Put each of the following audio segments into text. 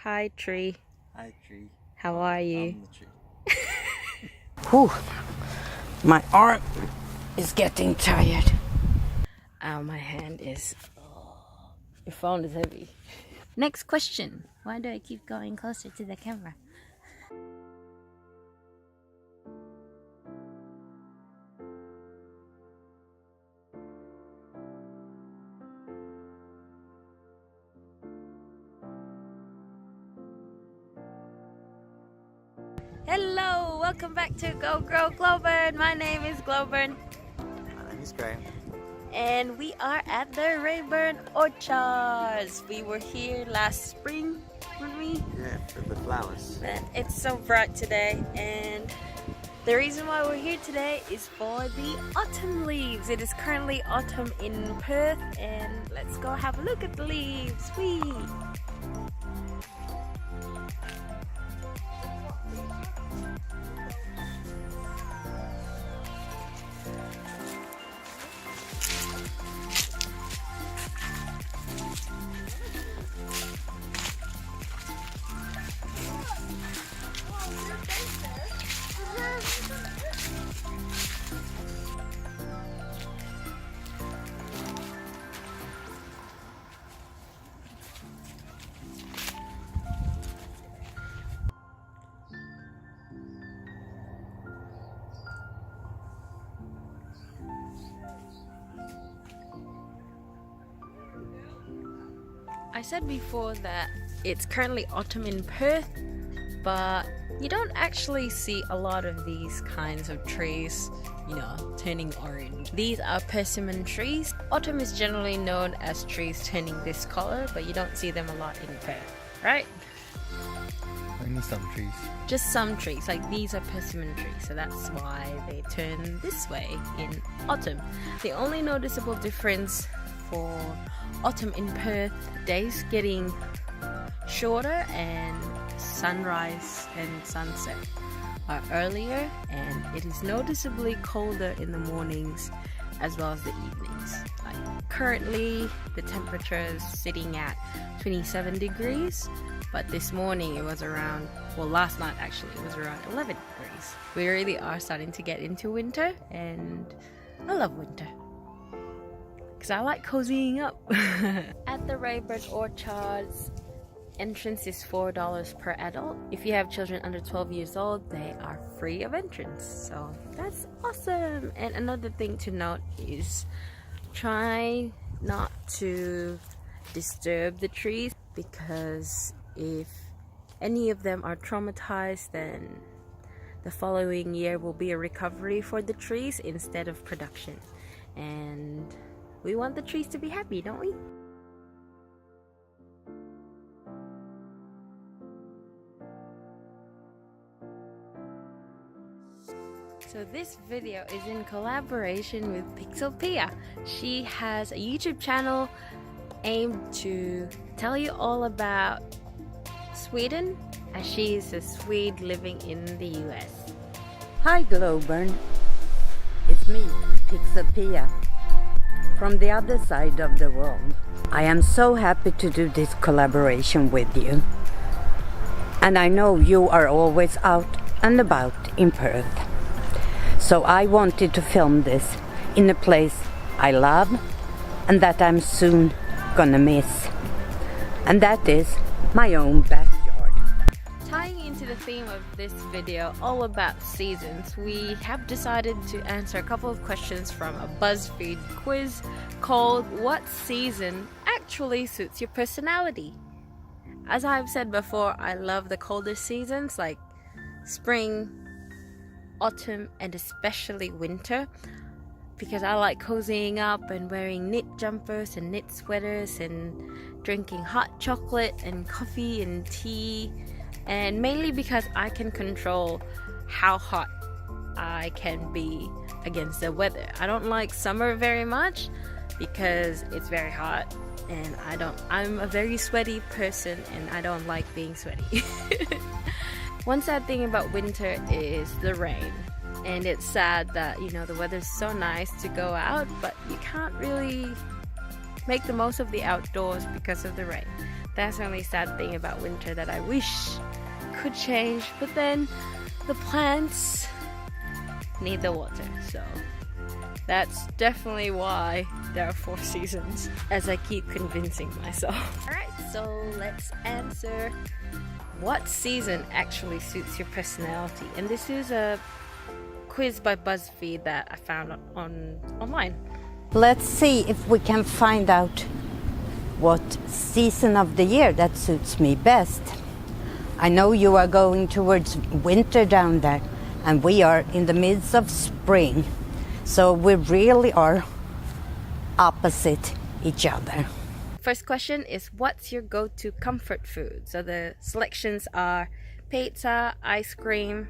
Hi tree. Hi tree. How are you? I'm the tree. Whew. My arm is getting tired. Ow, my hand is... Your phone is heavy. Next question. Why do I keep going closer to the camera? Hello, welcome back to GoGrowGlowbern. My name is Glowbern. My name is Graham. And we are at the Rayburn Orchards. We were here last spring, weren't we? Yeah, for the flowers. And it's so bright today, and the reason why we're here today is for the autumn leaves. It is currently autumn in Perth, and let's go have a look at the leaves. Whee! I said before that it's currently autumn in Perth, but you don't actually see a lot of these kinds of trees, you know, turning orange. These are persimmon trees. Autumn is generally known as trees turning this color, but you don't see them a lot in Perth, right? Only some trees. Just some trees, like these are persimmon trees, so that's why they turn this way in autumn. The only noticeable difference for autumn in Perth, days getting shorter and sunrise and sunset are earlier, and it is noticeably colder in the mornings as well as the evenings. Like currently the temperature is sitting at 27 degrees, but this morning it was around, well last night actually it was around 11 degrees. We really are starting to get into winter, and I love winter because I like cozying up. At the Rayburn Orchards, entrance is $4 per adult. If you have children under 12 years old, they are free of entrance, so that's awesome. And another thing to note is try not to disturb the trees, because if any of them are traumatized, then the following year will be a recovery for the trees instead of production. And we want the trees to be happy, don't we? So this video is in collaboration with PixelPia. She has a YouTube channel aimed to tell you all about Sweden, as she is a Swede living in the US. Hi Glowbern, it's me, PixelPia, from the other side of the world. I am so happy to do this collaboration with you. And I know you are always out and about in Perth. So I wanted to film this in a place I love and that I'm soon gonna miss. And that is my own backyard. Tying into the theme of this video, all about seasons, we have decided to answer a couple of questions from a BuzzFeed quiz called "What season actually suits your personality?" As I've said before, I love the colder seasons like spring, autumn, and especially winter, because I like cozying up and wearing knit jumpers and knit sweaters and drinking hot chocolate and coffee and tea, and mainly because I can control how hot I can be against the weather. I don't like summer very much because it's very hot, and I'm a very sweaty person and I don't like being sweaty. One sad thing about winter is the rain, and it's sad that, you know, the weather's so nice to go out, but you can't really make the most of the outdoors because of the rain. That's the only sad thing about winter that I wish could change, but then the plants need the water, so that's definitely why there are 4 seasons, as I keep convincing myself. Alright, so let's answer what season actually suits your personality. And this is a quiz by BuzzFeed that I found online. Let's see if we can find out what season of the year that suits me best. I know you are going towards winter down there, and we are in the midst of spring, so we really are opposite each other. First question is, what's your go-to comfort food? So the selections are pizza, ice cream,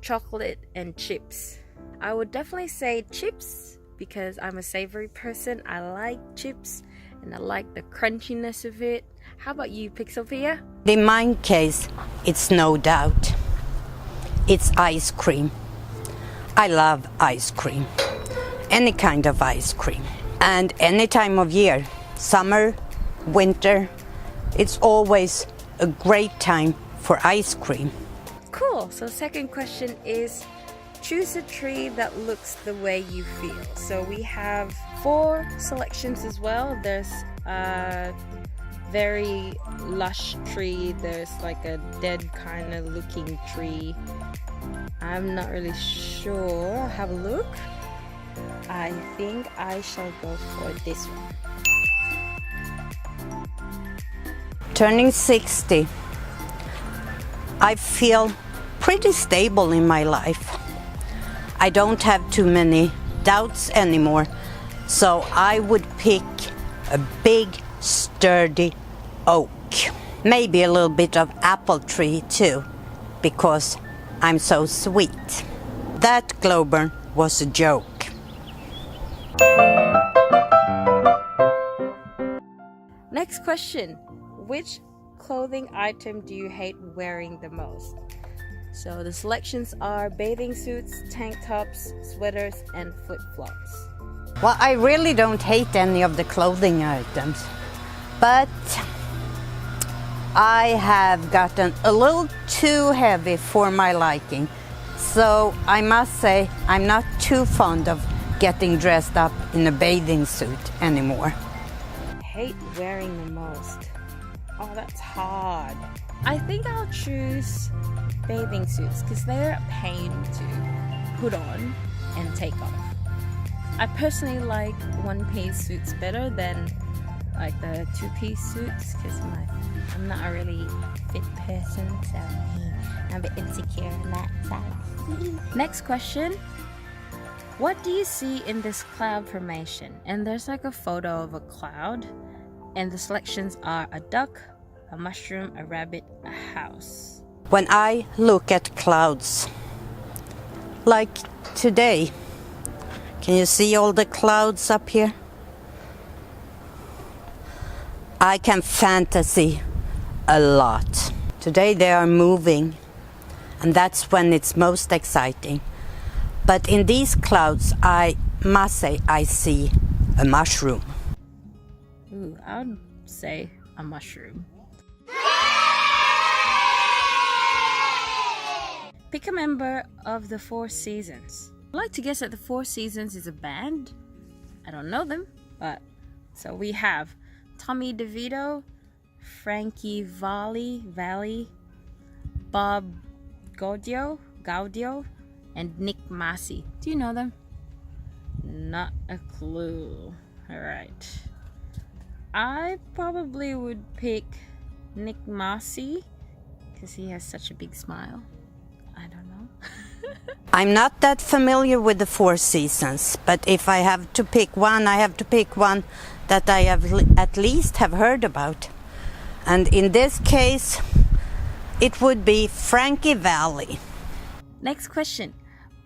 chocolate, and chips. I would definitely say chips because I'm a savory person. I like chips and I like the crunchiness of it. How about you, PixelPia? In my case, it's no doubt. It's ice cream. I love ice cream. Any kind of ice cream. And any time of year, summer, winter, it's always a great time for ice cream. Cool. So second question is, choose a tree that looks the way you feel. So we have 4 selections as well. There's a very lush tree. There's like a dead kind of looking tree. I'm not really sure. I'll have a look. I think I shall go for this one. Turning 60, I feel pretty stable in my life. I don't have too many doubts anymore, so I would pick a big, sturdy oak. Maybe a little bit of apple tree too, because I'm so sweet. That Glowbern was a joke. Next question. Which clothing item do you hate wearing the most? So the selections are bathing suits, tank tops, sweaters, and flip-flops. Well, I really don't hate any of the clothing items, but I have gotten a little too heavy for my liking. So I must say I'm not too fond of getting dressed up in a bathing suit anymore. Hate wearing the most. Oh, that's hard. I think I'll choose bathing suits because they're a pain to put on and take off. I personally like one-piece suits better than like the two-piece suits because I'm not a really fit person, so I'm a bit insecure on that side. Next question. What do you see in this cloud formation? And there's like a photo of a cloud, and the selections are a duck, a mushroom, a rabbit, a house. When I look at clouds, like today, can you see all the clouds up here? I can fantasy a lot. Today they are moving, and that's when it's most exciting. But in these clouds, I must say I see a mushroom. Ooh, I would say a mushroom. Pick a member of the 4 seasons. I'd like to guess that the 4 seasons is a band. I don't know them, but so we have Tommy DeVito, Frankie Valli, Bob Gaudio, and Nick Massey. Do you know them? Not a clue. Alright. I probably would pick Nick Massey because he has such a big smile. I don't know. I'm not that familiar with the 4 seasons, but if I have to pick one, I have to pick one that I have at least have heard about. And in this case, it would be Frankie Valli. Next question.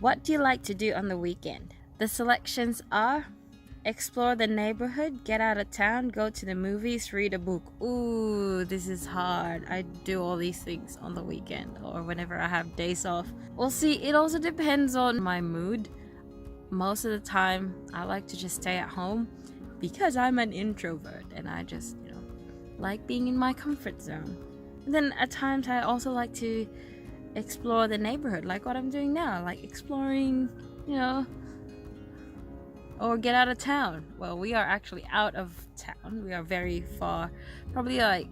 What do you like to do on the weekend? The selections are explore the neighborhood, get out of town, go to the movies, read a book. Ooh, this is hard. I do all these things on the weekend or whenever I have days off. We'll see. It also depends on my mood. Most of the time, I like to just stay at home because I'm an introvert and I just, like being in my comfort zone. And then at times I also like to explore the neighborhood, like what I'm doing now, like exploring, you know, or get out of town. Well, we are actually out of town. We are very far, probably like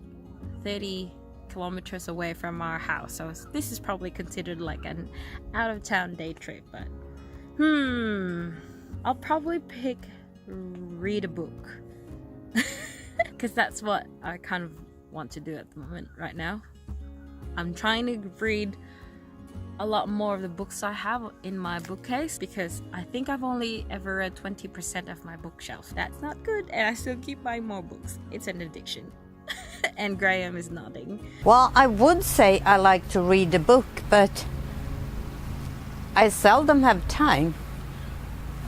30 kilometers away from our house. So this is probably considered like an out of town day trip, but I'll probably pick read a book. Because that's what I kind of want to do at the moment right now. I'm trying to read a lot more of the books I have in my bookcase, because I think I've only ever read 20% of my bookshelf. That's not good, and I still keep buying more books. It's an addiction. And Graham is nodding. Well, I would say I like to read a book, but I seldom have time.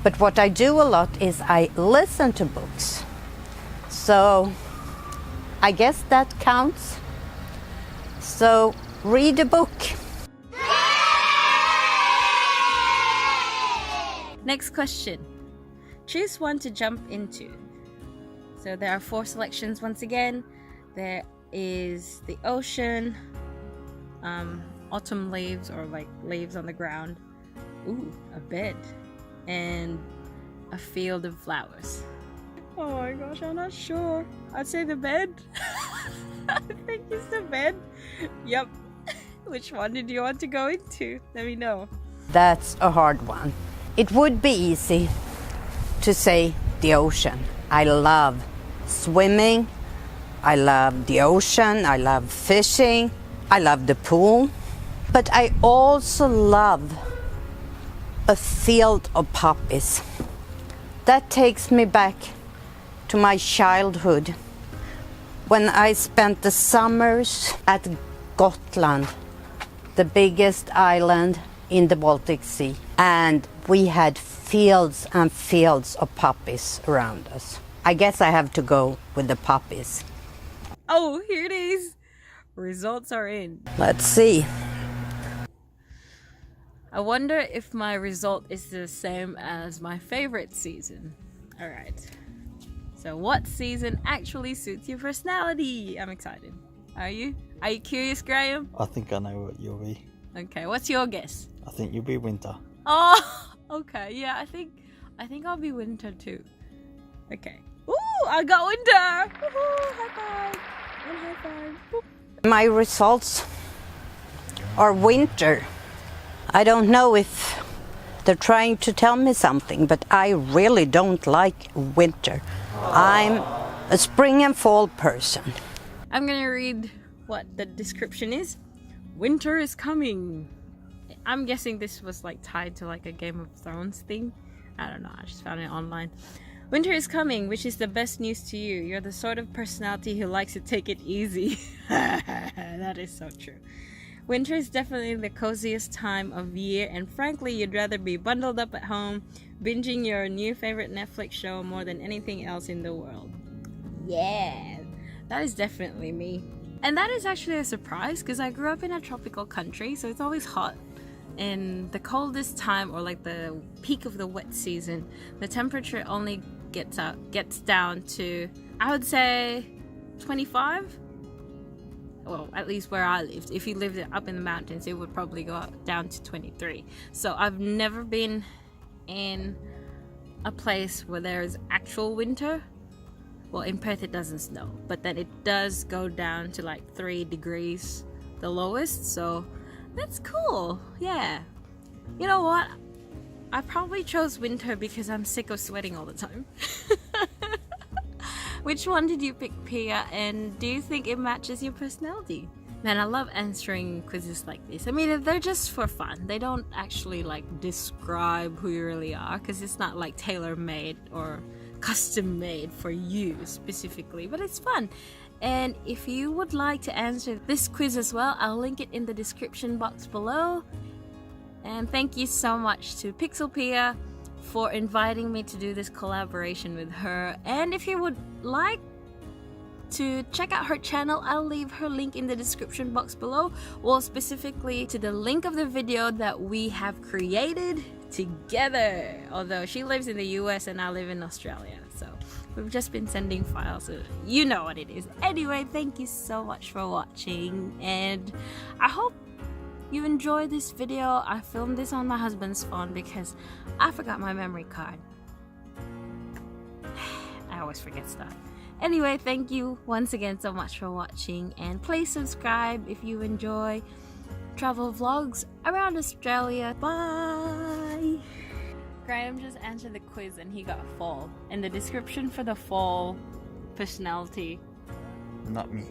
But what I do a lot is I listen to books. So I guess that counts. So read a book. Next question. Choose one to jump into. So there are 4 selections once again. There is the ocean, autumn leaves, or like leaves on the ground, a bed, and a field of flowers. Oh my gosh, I'm not sure. I'd say the bed. I think it's the bed. Yep. Which one did you want to go into? Let me know. That's a hard one. It would be easy to say the ocean. I love swimming. I love the ocean. I love fishing. I love the pool. But I also love a field of poppies. That takes me back to my childhood, when I spent the summers at Gotland, the biggest island in the Baltic Sea, and we had fields and fields of poppies around us. I guess I have to go with the poppies. Oh, here it is. Results are in. Let's see. I wonder if my result is the same as my favorite season. Alright. So what season actually suits your personality? I'm excited. Are you? Are you curious, Graham? I think I know what you'll be. Okay, what's your guess? I think you'll be winter. Oh, okay. Yeah, I think I'll be winter too. Okay. Ooh, I got winter! Woohoo! High five! One high five. Boop. My results are winter. I don't know if they're trying to tell me something, but I really don't like winter. I'm a spring and fall person. I'm gonna read what the description is. Winter is coming. I'm guessing this was like tied to like a Game of Thrones thing. I don't know, I just found it online. Winter is coming, which is the best news to you. You're the sort of personality who likes to take it easy. That is so true. Winter is definitely the coziest time of year, and frankly, you'd rather be bundled up at home, binging your new favorite Netflix show more than anything else in the world. Yeah, that is definitely me. And that is actually a surprise, because I grew up in a tropical country, so it's always hot. In the coldest time, or like the peak of the wet season, the temperature only gets down to, I would say, 25. Well, at least where I lived. If you lived up in the mountains, it would probably go down to 23. So I've never been in a place where there's actual winter. Well, in Perth it doesn't snow, but then it does go down to like 3 degrees, the lowest. So that's cool. Yeah. You know what? I probably chose winter because I'm sick of sweating all the time. Which one did you pick, Pia? And do you think it matches your personality? Man, I love answering quizzes like this. I mean, they're just for fun. They don't actually like describe who you really are, because it's not like tailor-made or custom-made for you specifically, but it's fun. And if you would like to answer this quiz as well, I'll link it in the description box below. And thank you so much to PixelPia for inviting me to do this collaboration with her. And if you would like to check out her channel, I'll leave her link in the description box below, or specifically to the link of the video that we have created together. Although she lives in the US and I live in Australia, so We've just been sending files, so you know what it is. Anyway, thank you so much for watching, and I hope you enjoyed this video. I filmed this on my husband's phone because I forgot my memory card. I always forget stuff. Anyway, thank you once again so much for watching, and please subscribe if you enjoy travel vlogs around Australia. Bye! Graham just answered the quiz and he got fall. And the description for the fall personality. Not me.